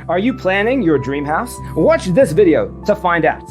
Are you planning your dream house? Watch this video to find out.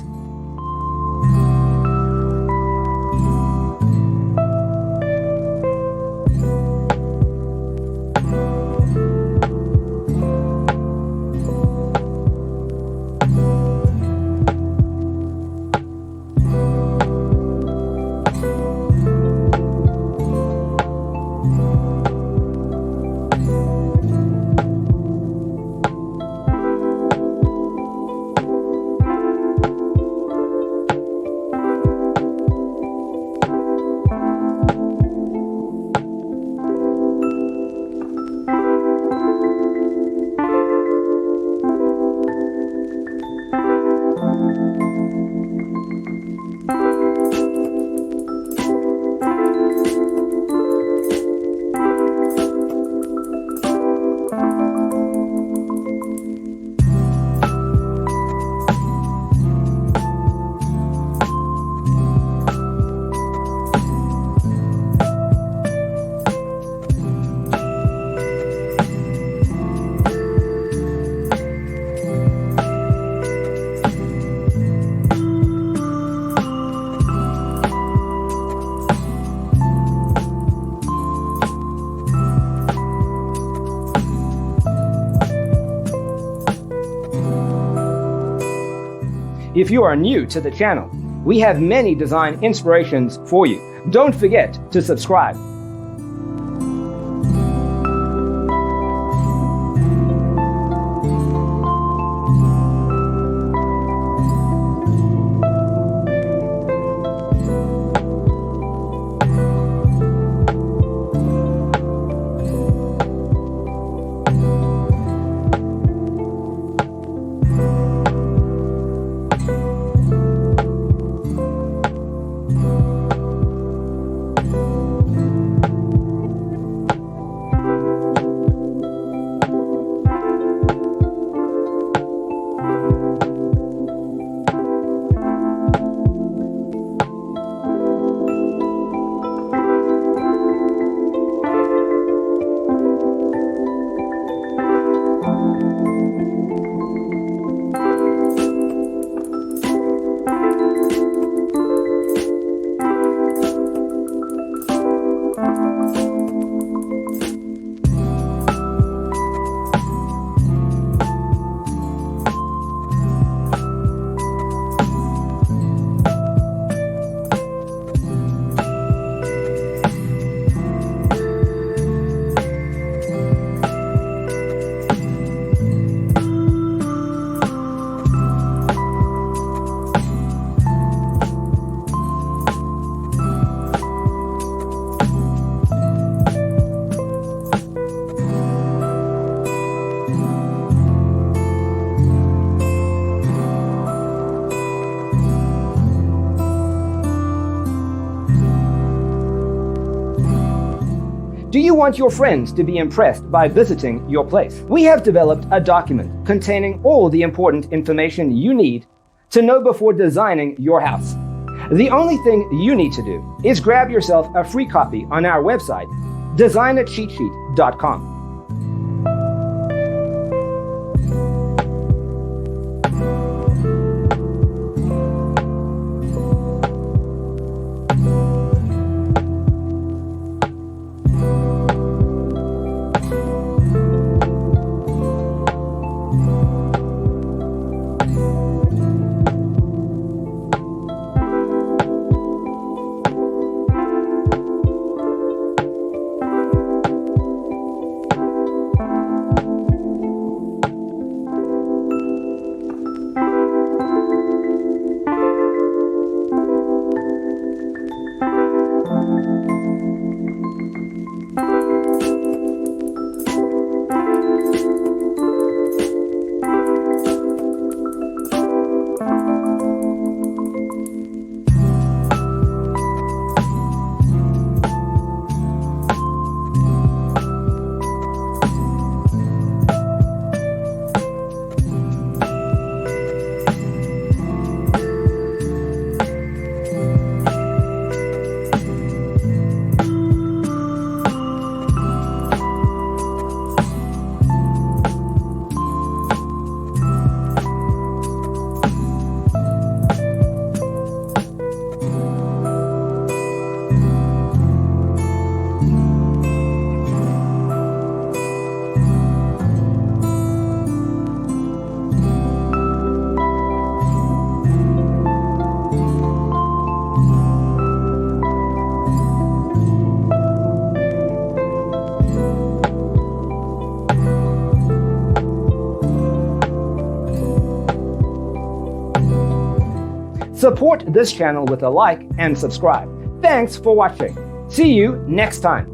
If you are new to the channel, we have many design inspirations for you. Don't forget to subscribe. Do you want your friends to be impressed by visiting your place? We have developed a document containing all the important information you need to know before designing your house. The only thing you need to do is grab yourself a free copy on our website, designacheatsheet.com. Support this channel with a like and subscribe. Thanks for watching. See you next time.